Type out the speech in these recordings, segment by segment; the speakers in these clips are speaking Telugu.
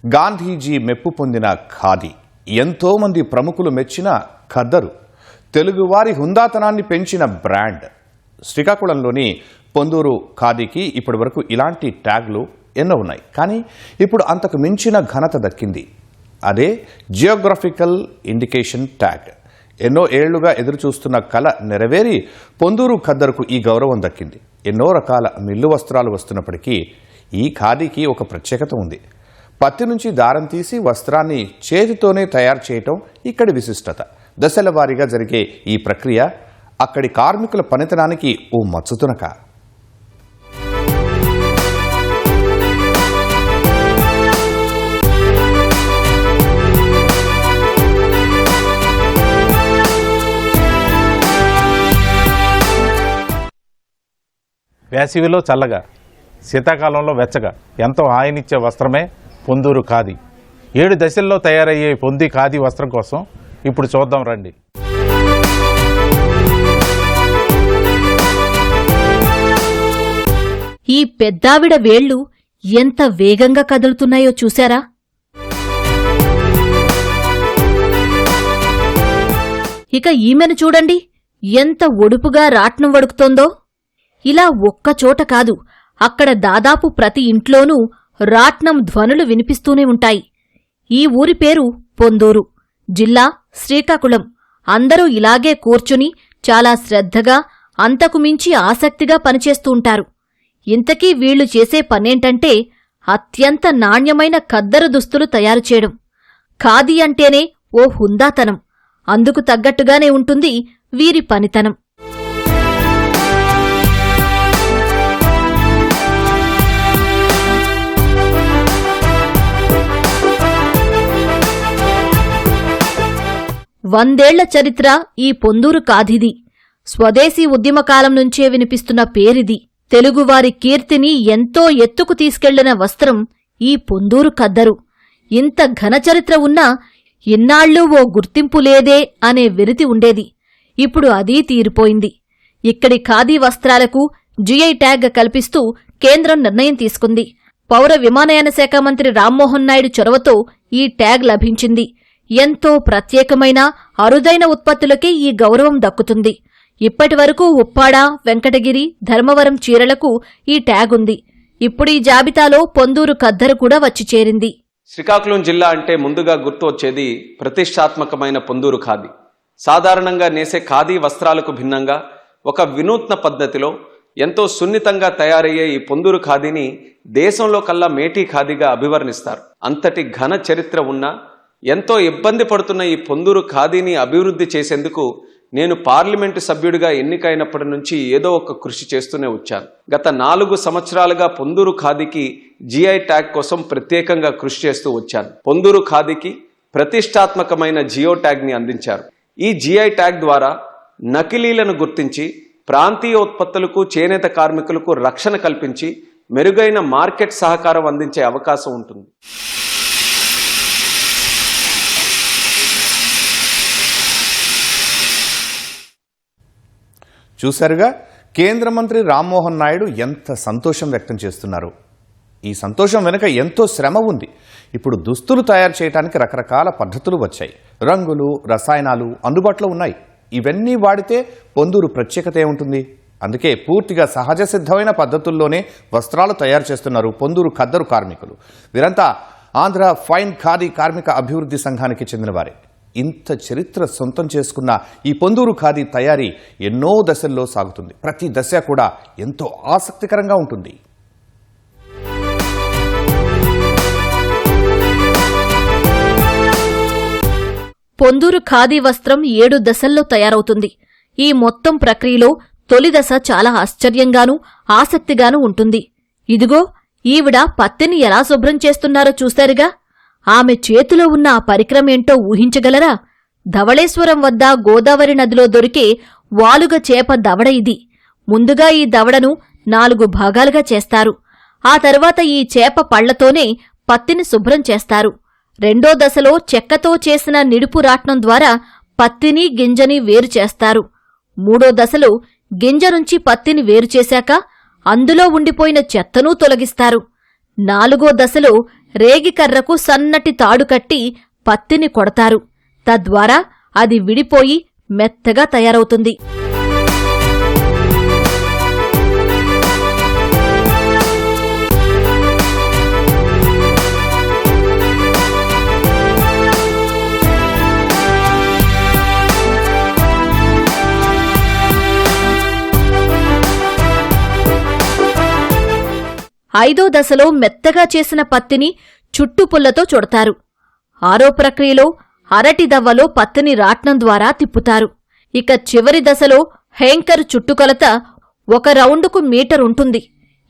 గాంధీజీ మెప్పు పొందిన ఖాదీ, ఎంతోమంది ప్రముఖులు మెచ్చిన ఖద్దరు, తెలుగువారి హుందాతనాన్ని పెంచిన బ్రాండ్. శ్రీకాకుళంలోని పొందూరు ఖాదీకి ఇప్పటి వరకు ఇలాంటి ట్యాగ్లు ఎన్నో ఉన్నాయి. కానీ ఇప్పుడు అంతకు మించిన ఘనత దక్కింది. అదే జియోగ్రఫికల్ ఇండికేషన్ ట్యాగ్. ఎన్నో ఏళ్లుగా ఎదురుచూస్తున్న కళ నెరవేరి పొందూరు ఖద్దరుకు ఈ గౌరవం దక్కింది. ఎన్నో రకాల మిల్లు వస్త్రాలు వస్తున్నప్పటికీ ఈ ఖాదీకి ఒక ప్రత్యేకత ఉంది. పత్తి నుంచి దారం తీసి వస్త్రాన్ని చేతితోనే తయారు చేయటం ఇక్కడి విశిష్టత. దశల వారీగా జరిగే ఈ ప్రక్రియ అక్కడి కార్మికుల పనితనానికి ఓ మచ్చుతునక. వేసవిలో చల్లగా, శీతాకాలంలో వెచ్చగా ఎంతో హాయినిచ్చే వస్త్రమే పొందూరు ఖాదీ. 7 దశల్లో తయారయ్యే పొంది ఖాదీ వస్త్రం కోసం ఇప్పుడు చూద్దాం రండి. ఈ పెద్దావిడ వేళ్లు ఎంత వేగంగా కదులుతున్నాయో చూశారా? ఇక ఈమెను చూడండి, ఎంత ఒడుపుగా రాట్నం వడుకుతోందో. ఇలా ఒక్కచోట కాదు, అక్కడ దాదాపు ప్రతి ఇంట్లోనూ రాట్నం ధ్వనులు వినిపిస్తూనే ఉంటాయి. ఈ ఊరి పేరు పొందూరు, జిల్లా శ్రీకాకుళం. అందరూ ఇలాగే కూర్చుని చాలా శ్రద్ధగా, అంతకుమించి ఆసక్తిగా పనిచేస్తూ ఉంటారు. ఇంతకీ వీళ్లు చేసే పనేంటంటే అత్యంత నాణ్యమైన ఖద్దరు దుస్తులు తయారు చేయడం. ఖాదీ అంటేనే ఓ హుందాతనం, అందుకు తగ్గట్టుగానే ఉంటుంది వీరి పనితనం. వందేళ్ల చరిత్ర ఈ పొందూరు ఖాదీది. స్వదేశీ ఉద్యమకాలం నుంచే వినిపిస్తున్న పేరిది. తెలుగువారి కీర్తిని ఎంతో ఎత్తుకు తీసుకెళ్లిన వస్త్రం ఈ పొందూరు ఖద్దరు. ఇంత ఘనచరిత్ర ఉన్నా ఇన్నాళ్లూ ఓ గుర్తింపు లేదే అనే వెలితి ఉండేది. ఇప్పుడు అదీ తీరిపోయింది. ఇక్కడి ఖాదీ వస్త్రాలకు జిఐ ట్యాగ్ కల్పిస్తూ కేంద్రం నిర్ణయం తీసుకుంది. పౌర విమానయాన శాఖ మంత్రి రామ్మోహన్ నాయుడు చొరవతో ఈ ట్యాగ్ లభించింది. ఎంతో ప్రత్యేకమైన, అరుదైన ఉత్పత్తులకే ఈ గౌరవం దక్కుతుంది. ఇప్పటివరకు ఉప్పాడ, వెంకటగిరి, ధర్మవరం చీరలకు ఈ ట్యాగ్ ఉంది. ఇప్పుడు ఈ జాబితాలో పొందూరు ఖద్దరు కూడా వచ్చి చేరింది. శ్రీకాకుళం జిల్లా అంటే ముందుగా గుర్తు వచ్చేది ప్రతిష్టాత్మకమైన పొందూరు ఖాదీ. సాధారణంగా నేసే ఖాదీ వస్త్రాలకు భిన్నంగా ఒక వినూత్న పద్ధతిలో ఎంతో సున్నితంగా తయారయ్యే ఈ పొందూరు ఖాదీని దేశంలో కల్లా మేటీ ఖాదీగా అభివర్ణిస్తారు. అంతటి ఘన చరిత్ర ఉన్న, ఎంతో ఇబ్బంది పడుతున్న ఈ పొందూరు ఖాదీని అభివృద్ధి చేసేందుకు నేను పార్లమెంటు సభ్యుడిగా ఎన్నికైనప్పటి నుంచి ఏదో ఒక కృషి చేస్తూనే వచ్చాను. గత 4 సంవత్సరాలుగా పొందూరు ఖాదీకి జిఐ ట్యాగ్ కోసం ప్రత్యేకంగా కృషి చేస్తూ వచ్చాను. పొందూరు ఖాదీకి ప్రతిష్టాత్మకమైన జియో ట్యాగ్ని అందించారు. ఈ జిఐ ట్యాగ్ ద్వారా నకిలీలను గుర్తించి ప్రాంతీయ ఉత్పత్తులకు, చేనేత కార్మికులకు రక్షణ కల్పించి మెరుగైన మార్కెట్ సహకారం అందించే అవకాశం ఉంటుంది. చూశారుగా, కేంద్ర మంత్రి రామ్మోహన్ నాయుడు ఎంత సంతోషం వ్యక్తం చేస్తున్నారు. ఈ సంతోషం వెనుక ఎంతో శ్రమ ఉంది. ఇప్పుడు దుస్తులు తయారు చేయడానికి రకరకాల పద్ధతులు వచ్చాయి. రంగులు, రసాయనాలు అందుబాటులో ఉన్నాయి. ఇవన్నీ వాడితే పొందూరు ప్రత్యేకత ఏముంటుంది? అందుకే పూర్తిగా సహజ సిద్ధమైన పద్ధతుల్లోనే వస్త్రాలు తయారు చేస్తున్నారు పొందూరు ఖద్దరు కార్మికులు. వీరంతా ఆంధ్ర ఫైన్ ఖాదీ కార్మిక అభివృద్ధి సంఘానికి చెందినవారే. ఇంత చరిత్ర సొంతం చేసుకున్న ఈ పొందూరు ఖాదీ తయారీ ఎన్నో దశల్లో సాగుతుంది. ప్రతి దశ కూడా ఎంతో ఆసక్తికరంగా ఉంటుంది. పొందూరు ఖాదీ వస్త్రం 7 దశల్లో తయారవుతుంది. ఈ మొత్తం ప్రక్రియలో తొలి దశ చాలా ఆశ్చర్యంగానూ ఆసక్తిగానూ ఉంటుంది. ఇదిగో, ఈవిడ పత్తిని ఎలా శుభ్రం చేస్తున్నారో చూశారుగా. ఆమె చేతిలో ఉన్న ఆ పరికరమేంటో ఊహించగలరా? ధవళేశ్వరం వద్ద గోదావరి నదిలో దొరికే వాలుగ చేప దవడ ఇది. ముందుగా ఈ దవడను 4 భాగాలుగా చేస్తారు. ఆ తర్వాత ఈ చేప పళ్లతోనే పత్తిని శుభ్రం చేస్తారు. రెండో దశలో చెక్కతో చేసిన నిడుపు రాట్నం ద్వారా పత్తిని, గింజని వేరు చేస్తారు. మూడో దశలో గింజ నుంచి పత్తిని వేరుచేశాక అందులో ఉండిపోయిన చెత్తనూ తొలగిస్తారు. 4వ దశలో రేగికర్రకు సన్నటి తాడు కట్టి పత్తిని కొడతారు. తద్వారా అది విడిపోయి మెత్తగా తయారవుతుంది. ఐదో దశలో మెత్తగా చేసిన పత్తిని చుట్టుపుల్లతో చుడతారు. ఆరో ప్రక్రియలో అరటి దవ్వలో పత్తిని రాట్నం ద్వారా తిప్పుతారు. ఇక చివరి దశలో హేంకర్ చుట్టుకొలత 1 రౌండుకు మీటర్ ఉంటుంది.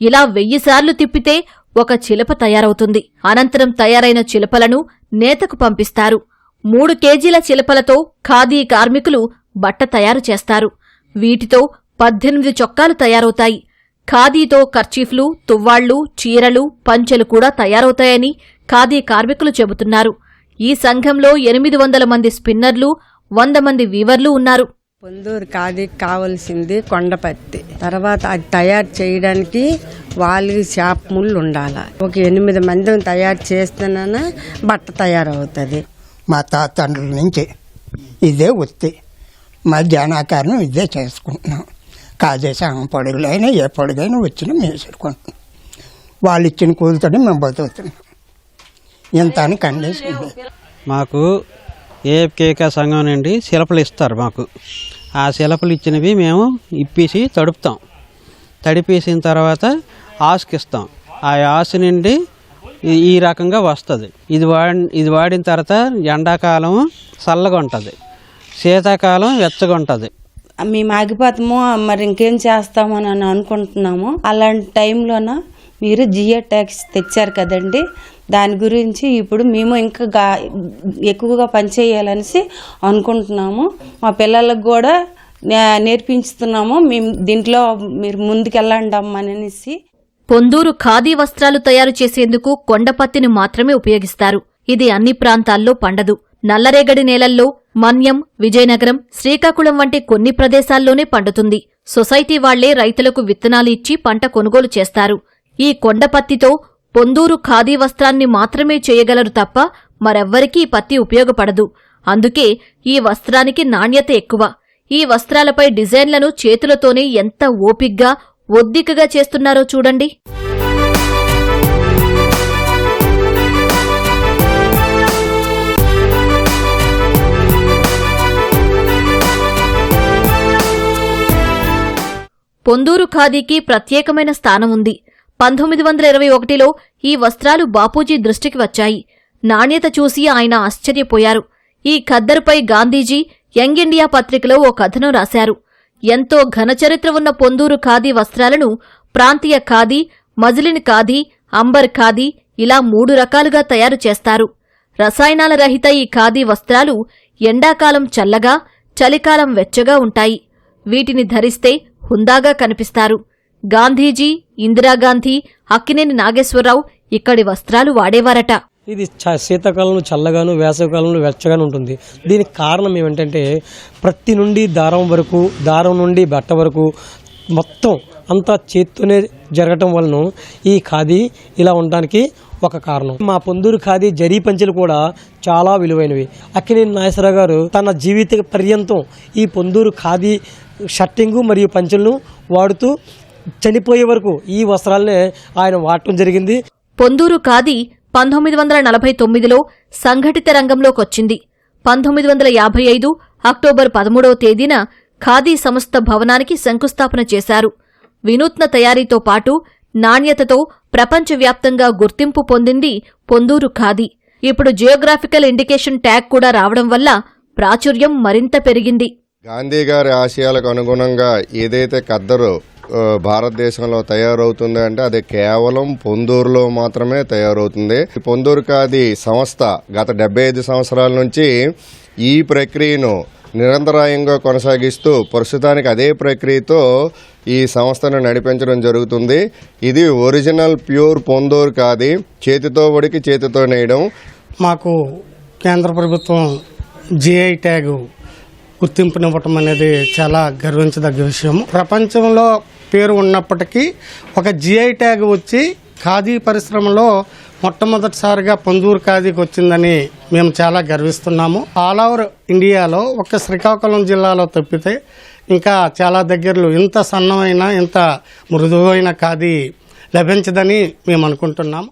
ఇలా 1000 సార్లు తిప్పితే ఒక చిలప తయారవుతుంది. అనంతరం తయారైన చిలపలను నేతకు పంపిస్తారు. 3 కేజీల చిలపలతో ఖాదీ కార్మికులు బట్ట తయారు చేస్తారు. వీటితో 18 చొక్కాలు తయారవుతాయి. ఖాదీతో కర్చీఫ్లు, తువ్వాళ్లు, చీరలు, పంచెలు కూడా తయారవుతాయని ఖాదీ కార్మికులు చెబుతున్నారు. ఈ సంఘంలో 800 మంది స్పిన్నర్లు, 100 మంది వీవర్లు ఉన్నారు. పొందూరు ఖాదీకి కావలసింది కొండపత్తి. తర్వాత అది తయారు చేయడానికి వాళ్ళకి చేప ముళ్ళు ఉండాలి. ఒక 8 మందిని తయారు చేస్తేనే బట్ట తయారవుతుంది. మా తాతండ్రుల నుంచి ఇదే వృత్తి. మధ్యాహ్నాకారం ఇదే చేసుకుంటున్నాం. కాజేసాం పొడుగులైనా ఏ పొడుగైనా వచ్చినా మేము చేసుకుంటున్నాం. వాళ్ళు ఇచ్చిన కూలితోనే మేము బతుకుతున్నాం. ఎంత అని కండిషన్. మాకు ఏకేక సంఘం నుండి శిలపలు ఇస్తారు. మాకు ఆ శిలపలు ఇచ్చినవి మేము ఇప్పేసి తడుపుతాం. తడిపేసిన తర్వాత ఆసుకిస్తాం. ఆ ఆసు నుండి ఈ రకంగా వస్తుంది. ఇది వాడిన తర్వాత ఎండాకాలం చల్లగా ఉంటుంది, శీతాకాలం వెచ్చగా ఉంటుంది. మేము ఆగిపోతాము, మరి ఇంకేం చేస్తాము అని అనుకుంటున్నాము. అలాంటి టైంలోన మీరు జియో ట్యాక్స్ తెచ్చారు కదండి, దాని గురించి ఇప్పుడు మేము ఇంకా ఎక్కువగా పనిచేయాలనేసి అనుకుంటున్నాము. మా పిల్లలకు కూడా నేర్పించుతున్నాము. మేము దీంట్లో మీరు ముందుకెళ్ళండి అమ్మనేసి. పొందూరు ఖాదీ వస్త్రాలు తయారు చేసేందుకు కొండపత్తిని మాత్రమే ఉపయోగిస్తారు. ఇది అన్ని ప్రాంతాల్లో పండదు. నల్లరేగడి నేలల్లో మన్యం, విజయనగరం, శ్రీకాకుళం వంటి కొన్ని ప్రదేశాల్లోనే పండుతుంది. సొసైటీ వాళ్లే రైతులకు విత్తనాలు ఇచ్చి పంట కొనుగోలు చేస్తారు. ఈ కొండపత్తితో పొందూరు ఖాదీ వస్త్రాన్ని మాత్రమే చేయగలరు తప్ప మరెవ్వరికీ పత్తి ఉపయోగపడదు. అందుకే ఈ వస్త్రానికి నాణ్యత ఎక్కువ. ఈ వస్త్రాలపై డిజైన్లను చేతులతోనే ఎంత ఓపిగ్గా, ఒద్దికగా చేస్తున్నారో చూడండి. పొందూరు ఖాదీకి ప్రత్యేకమైన స్థానం ఉంది. 1921లో ఈ వస్త్రాలు బాపూజీ దృష్టికి వచ్చాయి. నాణ్యత చూసి ఆయన ఆశ్చర్యపోయారు. ఈ ఖద్దరుపై గాంధీజీ యంగ్ ఇండియా పత్రికలో ఓ కథనం రాశారు. ఎంతో ఘనచరిత్ర ఉన్న పొందూరు ఖాదీ వస్త్రాలను ప్రాంతీయ ఖాదీ, మజిలిన్ ఖాదీ, అంబర్ ఖాదీ ఇలా 3 రకాలుగా తయారు చేస్తారు. రసాయనాల రహిత ఈ ఖాదీ వస్త్రాలు ఎండాకాలం చల్లగా, చలికాలం వెచ్చగా ఉంటాయి. వీటిని ధరిస్తే హుందాగా కనిపిస్తారు. గాంధీజీ, ఇందిరాగాంధీ, అక్కినేని నాగేశ్వరరావు ఇక్కడి వస్త్రాలు వాడేవారట. ఇది శీతాకాలంలో చల్లగాను, వేసవికాలంలో వెచ్చగాను ఉంటుంది. దీనికి కారణం ఏమిటంటే ప్రతి నుండి దారం వరకు, దారం నుండి బట్ట వరకు మొత్తం అంతా చేత్తోనే జరగటం వలన ఈ ఖాదీ ఇలా ఉండడానికి ఒక కారణం. మా పొందూరు ఖాదీ జరీ పంచెలు కూడా చాలా విలువైనవి. అక్కినేని నాగేశ్వరరావు గారు తన జీవిత పర్యంతం ఈ పొందూరు ఖాదీ షర్టింగు మరియు పంచెలను వాడుతూ చనిపోయే వరకు ఈ వస్త్రాలనే ఆయన వాడటం జరిగింది. పొందూరు ఖాదీ 1949లో సంఘటిత రంగంలోకొచ్చింది. 1955 అక్టోబర్ 13వ తేదీన ఖాదీ సంస్థ భవనానికి శంకుస్థాపన చేశారు. వినూత్న తయారీతో పాటు నాణ్యతతో ప్రపంచవ్యాప్తంగా గుర్తింపు పొందింది పొందూరు ఖాదీ. ఇప్పుడు జియోగ్రాఫికల్ ఇండికేషన్ ట్యాగ్ కూడా రావడం వల్ల ప్రాచుర్యం మరింత పెరిగింది. గాంధీ గారి ఆశయాలకు అనుగుణంగా ఏదైతే ఖద్దరు భారతదేశంలో తయారవుతుంది అంటే అది కేవలం పొందూరులో మాత్రమే తయారవుతుంది. పొందూరు ఖాదీ సంస్థ గత 75 సంవత్సరాల నుంచి ఈ ప్రక్రియను నిరంతరాయంగా కొనసాగిస్తూ ప్రస్తుతానికి అదే ప్రక్రియతో ఈ సంస్థను నడిపించడం జరుగుతుంది. ఇది ఒరిజినల్ ప్యూర్ పొందూరు ఖాదీ, చేతితో ఉడికి చేతితో నేయడం. మాకు కేంద్ర ప్రభుత్వం జిఐ ట్యాగ్ గుర్తింపునివ్వటం అనేది చాలా గర్వించదగ్గ విషయం. ప్రపంచంలో పేరు ఉన్నప్పటికీ ఒక జిఐ ట్యాగ్ వచ్చి ఖాదీ పరిశ్రమలో మొట్టమొదటిసారిగా పొందూరు ఖాదీకి వచ్చిందని మేము చాలా గర్విస్తున్నాము. ఆల్ ఓవర్ ఇండియాలో ఒక్క శ్రీకాకుళం జిల్లాలో తప్పితే ఇంకా చాలా దగ్గరలో ఇంత సన్నమైన ఇంత మృదువైన ఖాదీ లభించదని మేము అనుకుంటున్నాము.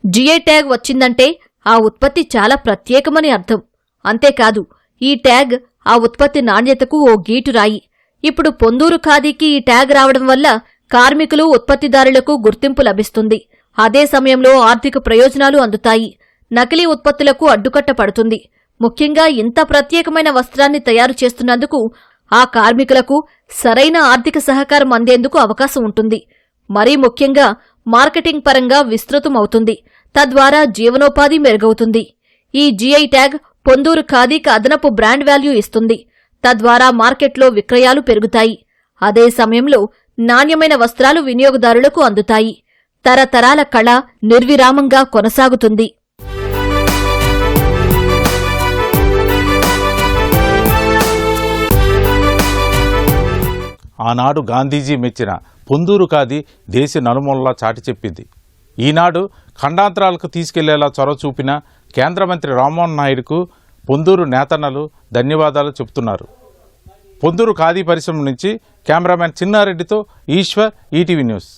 జిఐ ట్యాగ్ వచ్చిందంటే ఆ ఉత్పత్తి చాలా ప్రత్యేకమని అర్థం. అంతేకాదు ఈ ట్యాగ్ ఆ ఉత్పత్తి నాణ్యతకు ఓ గీటు రాయి. ఇప్పుడు పొందూరు ఖాదీకి ఈ ట్యాగ్ రావడం వల్ల కార్మికులు, ఉత్పత్తిదారులకు గుర్తింపు లభిస్తుంది. అదే సమయంలో ఆర్థిక ప్రయోజనాలు అందుతాయి. నకిలీ ఉత్పత్తులకు అడ్డుకట్ట పడుతుంది. ముఖ్యంగా ఇంత ప్రత్యేకమైన వస్త్రాన్ని తయారు చేస్తున్నందుకు ఆ కార్మికులకు సరైన ఆర్థిక సహకారం అందేందుకు అవకాశం ఉంటుంది. మరీ ముఖ్యంగా మార్కెటింగ్ పరంగా విస్తృతమవుతుంది. తద్వారా జీవనోపాధి మెరుగవుతుంది. ఈ జిఐ ట్యాగ్ పొందూరు ఖాదీకి అదనపు బ్రాండ్ వాల్యూ ఇస్తుంది. తద్వారా మార్కెట్లో విక్రయాలు పెరుగుతాయి. అదే సమయంలో నాణ్యమైన వస్త్రాలు వినియోగదారులకు అందుతాయి. తరతరాల కళ నిర్విరామంగా కొనసాగుతుంది. ఆనాడు గాంధీజీ మెచ్చిన పొందూరు ఖాదీ దేశ నలుమూలలా చాటి చెప్పింది. ఈనాడు ఖండాంతరాలకు తీసుకెళ్లేలా చొరవ చూపిన కేంద్ర మంత్రి రామ్మోహన్ నాయుడుకు పొందూరు నేతన్నలు ధన్యవాదాలు చెబుతున్నారు. పొందూరు ఖాదీ పరిశ్రమ నుంచి కెమెరామెన్ చిన్నారెడ్డితో ఈశ్వర్, ఈటీవీ న్యూస్.